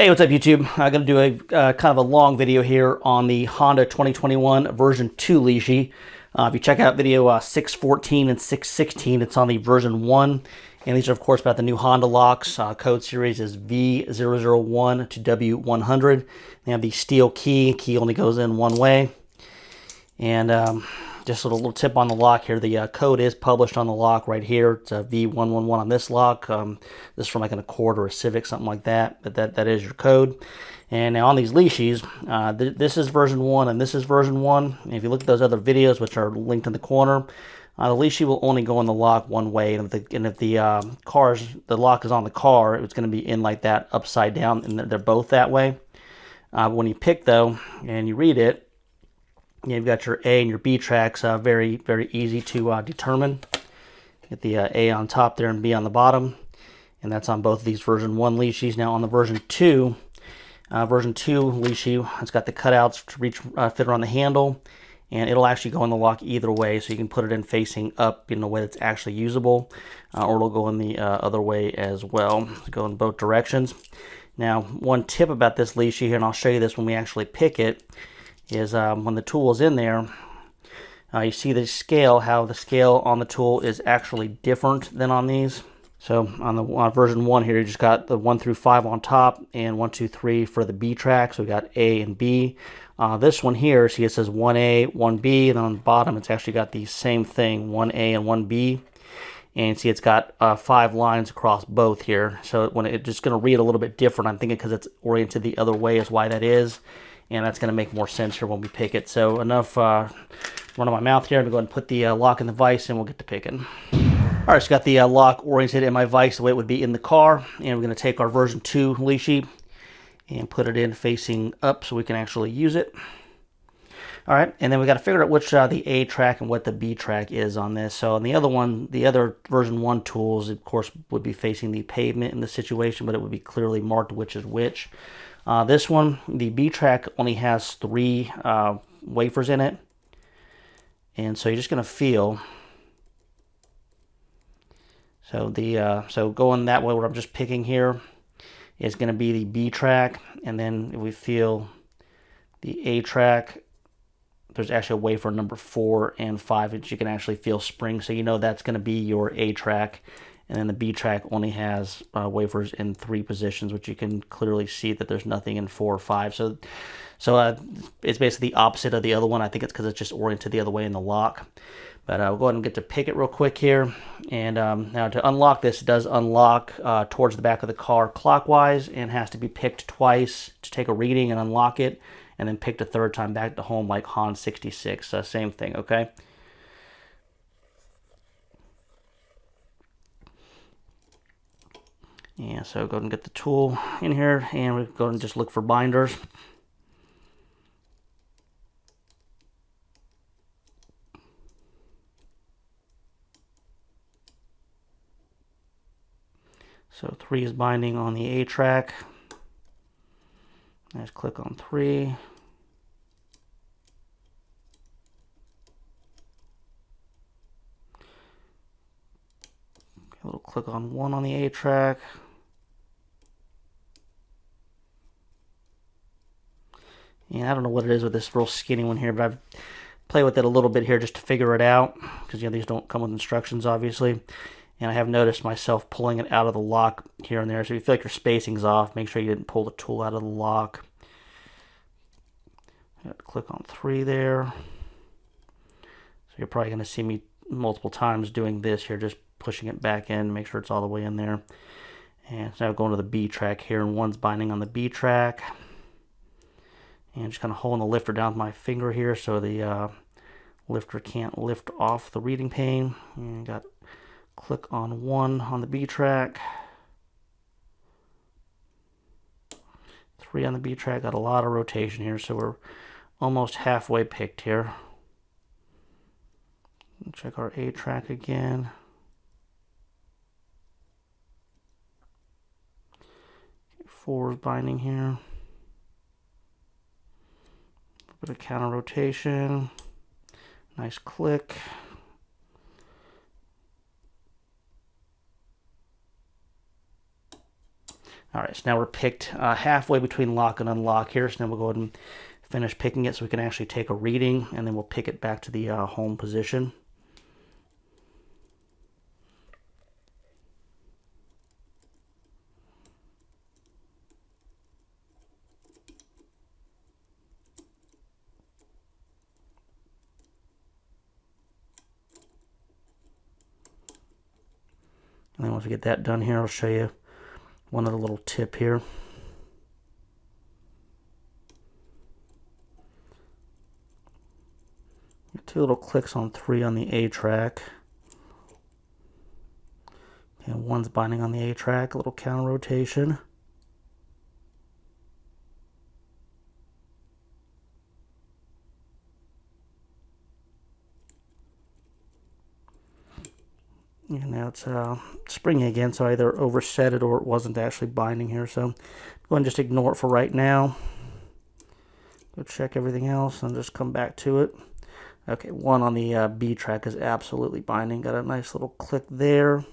Hey, what's up YouTube? I'm going to do a kind of a long video here on the Honda 2021 version 2 Lishi. If you check out video 614 and 616, it's on the version 1. And these are, of course, about the new Honda locks. Code series is V001 to W100. They have the steel key. Key only goes in one way. And just a little tip on the lock here. The code is published on the lock right here. It's a V111 on this lock. This is from like an Accord or a Civic, something like that. But that is your code. And now on these Lishis, this is version 1 and this is version 1. And if you look at those other videos, which are linked in the corner, the Lishi will only go in the lock one way. And if the lock is on the car, it's going to be in like that upside down. And they're both that way. When you pick though, and you read it, you've got your A and your B tracks, very, very easy to determine. Get the A on top there and B on the bottom. And that's on both of these version 1 Lishis. Now on the version 2 Lishi, it's got the cutouts to fit around the handle. And it'll actually go in the lock either way. So you can put it in facing up in a way that's actually usable. Or it'll go in the other way as well. It'll go in both directions. Now, one tip about this Lishi here, and I'll show you this when we actually pick it, is when the tool is in there, you see the scale, how the scale on the tool is actually different than on these. So on the version 1 here, you just got the 1 through 5 on top and 1, 2, 3 for the B track. So we got A and B. This one here, see it says 1A, 1B, and then on the bottom it's actually got the same thing, 1A and 1B. And see it's got 5 lines across both here. So when it's just going to read a little bit different, I'm thinking because it's oriented the other way is why that is. And that's going to make more sense here when we pick it. So enough running my mouth here. I'm going to go ahead and put the lock in the vise and we'll get to picking. All right, so got the lock oriented in my vise the way it would be in the car. And we're going to take our version 2 Lishi and put it in facing up so we can actually use it. All right, and then we got to figure out which the A track and what the B track is on this. So on the other one, the other version 1 tools, of course, would be facing the pavement in this situation, but it would be clearly marked which is which. This one, the B track only has 3 wafers in it. And so you're just going to feel. So going that way, what I'm just picking here is going to be the B track. And then if we feel the A track, there's actually a wafer number 4 and 5 that you can actually feel spring. So you know that's going to be your A track. And then the B track only has wafers in 3 positions, which you can clearly see that there's nothing in 4 or 5. So it's basically the opposite of the other one. I think it's because it's just oriented the other way in the lock. But we'll go ahead and get to pick it real quick here. And now to unlock this, it does unlock towards the back of the car clockwise and has to be picked twice to take a reading and unlock it. And then picked a 3rd time back to home like Han 66. Same thing, okay? Yeah, so go ahead and get the tool in here, and we go ahead and just look for binders. So 3 is binding on the A track. Let's click on 3. A little click on 1 on the A track. And I don't know what it is with this real skinny one here, but I've played with it a little bit here just to figure it out. Because, these don't come with instructions, obviously. And I have noticed myself pulling it out of the lock here and there. So if you feel like your spacing's off, make sure you didn't pull the tool out of the lock. Click on 3 there. So you're probably going to see me multiple times doing this here, just pushing it back in, make sure it's all the way in there. And so now going to the B track here, and 1's binding on the B track. And just kind of holding the lifter down with my finger here so the lifter can't lift off the reading pane. And got click on 1 on the B track. 3 on the B track, got a lot of rotation here, so we're almost halfway picked here. Check our A track again. 4 is binding here. A bit of counter rotation. Nice click. All right, so now we're picked halfway between lock and unlock here. So now we'll go ahead and finish picking it so we can actually take a reading, and then we'll pick it back to the home position. And then once we get that done here, I'll show you one other little tip here. Two little clicks on 3 on the A track. And one's binding on the A track, a little counter rotation. And now it's springing again, so I either overset it or it wasn't actually binding here. So go ahead and just ignore it for right now. Go check everything else and just come back to it. Okay, 1 on the B track is absolutely binding. Got a nice little click there.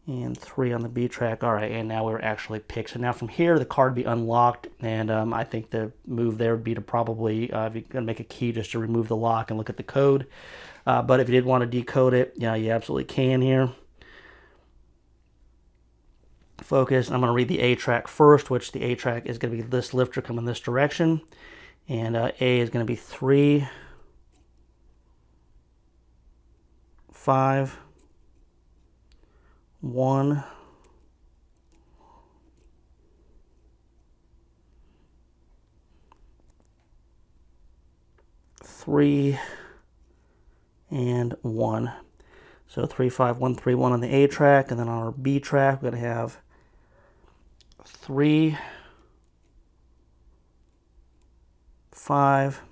And 3 on the B track. All right, and now we're actually picked. So now from here, the card would be unlocked, and I think the move there would be to probably, if you're going to make a key, just to remove the lock and look at the code. But if you did want to decode it, yeah, you absolutely can here. Focus. I'm going to read the A track first, which the A track is going to be this lifter coming this direction. And A is going to be 3, 5, 1, 3, and 1. So 3, 5, 1, 3, 1 on the A track, and then on our B track, we're going to have 3, 5,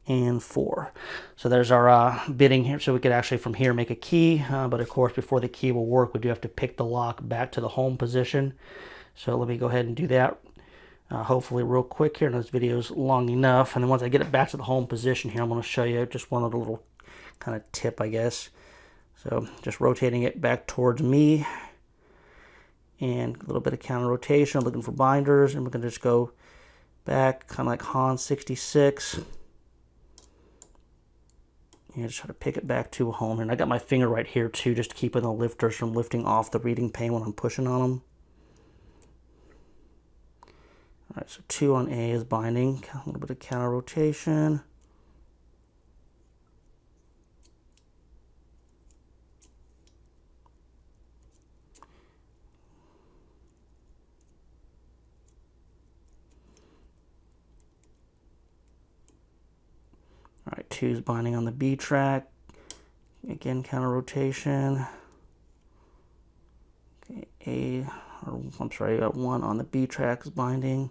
and 4. So there's our bidding here. So we could actually from here make a key, but of course before the key will work, we do have to pick the lock back to the home position. So let me go ahead and do that hopefully real quick here. And this video is long enough. And then once I get it back to the home position here, I'm going to show you just one other little kind of tip, I guess. So just rotating it back towards me and a little bit of counter rotation, looking for binders, and we're going to just go back kind of like Han 66. And just try to pick it back to home. And I got my finger right here too, just to keep the lifters from lifting off the reading pane when I'm pushing on them. All right, so 2 on A is binding, a little bit of counter rotation. All right, 2 is binding on the B track. Again, counter rotation. Okay, I'm sorry, I got 1 on the B track is binding.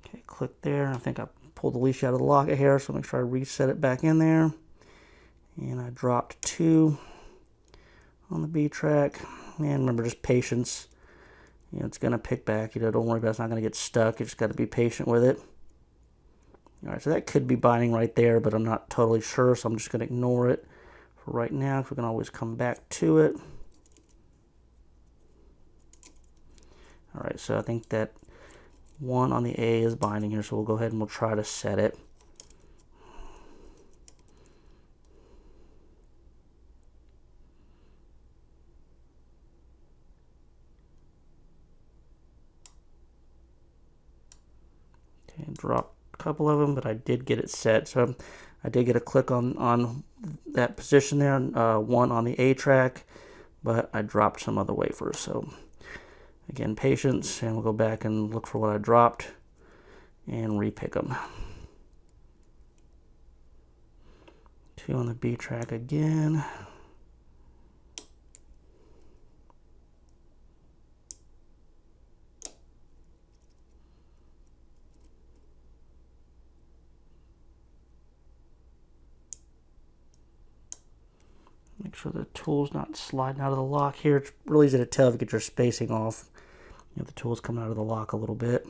Okay, click there. I think I pulled the leash out of the locket here, so make sure I reset it back in there. And I dropped 2 on the B track. And remember, just patience. You know, it's going to pick back. You know, don't worry about it. It's not going to get stuck. You just got to be patient with it. All right, so that could be binding right there, but I'm not totally sure, so I'm just going to ignore it for right now, because we can always come back to it. All right, so I think that 1 on the A is binding here, so we'll go ahead and we'll try to set it. Okay, drop a couple of them, but I did get it set. So I did get a click on that position there, 1 on the A track, but I dropped some other wafers. So again, patience, and we'll go back and look for what I dropped and repick them. 2 on the B track again. Make sure the tool's not sliding out of the lock here. It's really easy to tell if you get your spacing off. You know, the tool's coming out of the lock a little bit.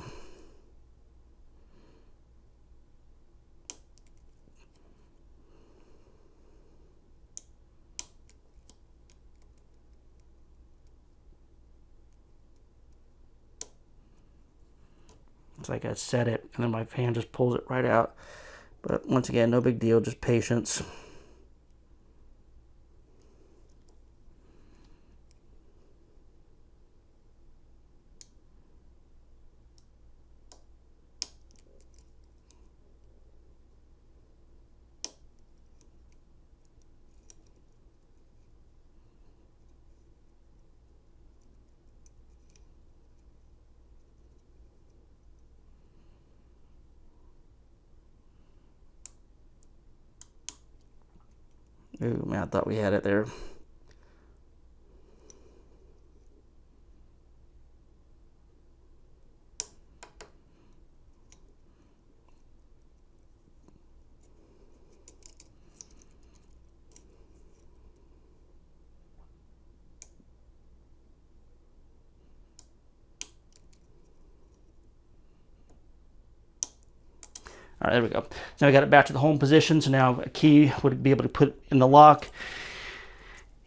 It's like I set it, and then my hand just pulls it right out. But once again, no big deal, just patience. Ooh, man, I thought we had it there. All right, there we go. So now we got it back to the home position. So now a key would be able to put in the lock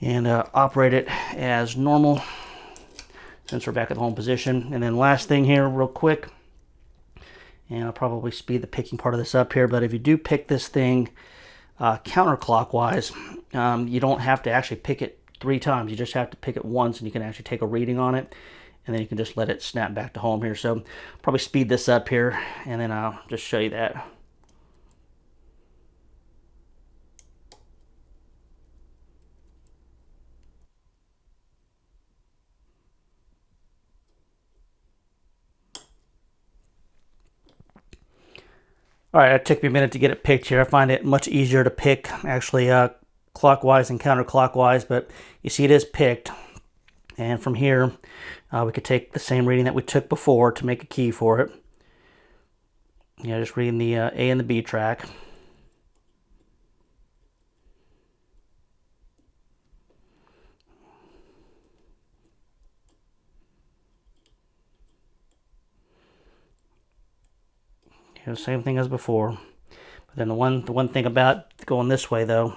and operate it as normal since we're back at the home position. And then last thing here real quick, and I'll probably speed the picking part of this up here, but if you do pick this thing counterclockwise, you don't have to actually pick it 3 times. You just have to pick it once, and you can actually take a reading on it, and then you can just let it snap back to home here. So probably speed this up here, and then I'll just show you that. All right, it took me a minute to get it picked here. I find it much easier to pick actually clockwise and counterclockwise, but you see it is picked. And from here, we could take the same reading that we took before to make a key for it. Yeah, just reading the A and the B track. Yeah, same thing as before. But then the one thing about going this way though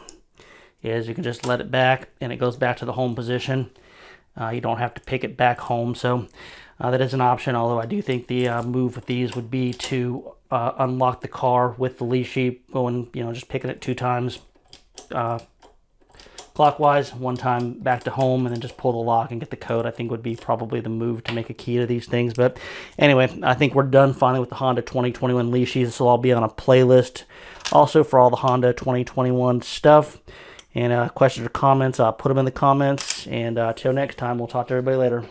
is you can just let it back and it goes back to the home position. You don't have to pick it back home, so that is an option, although I do think the move with these would be to unlock the car with the Lishi, going, just picking it 2 times clockwise, 1 time back to home, and then just pull the lock and get the code. I think would be probably the move to make a key to these things. But anyway, I think we're done finally with the Honda 2021 Lishi. This will all be on a playlist also for all the Honda 2021 stuff. And questions or comments, put them in the comments. And till next time, we'll talk to everybody later.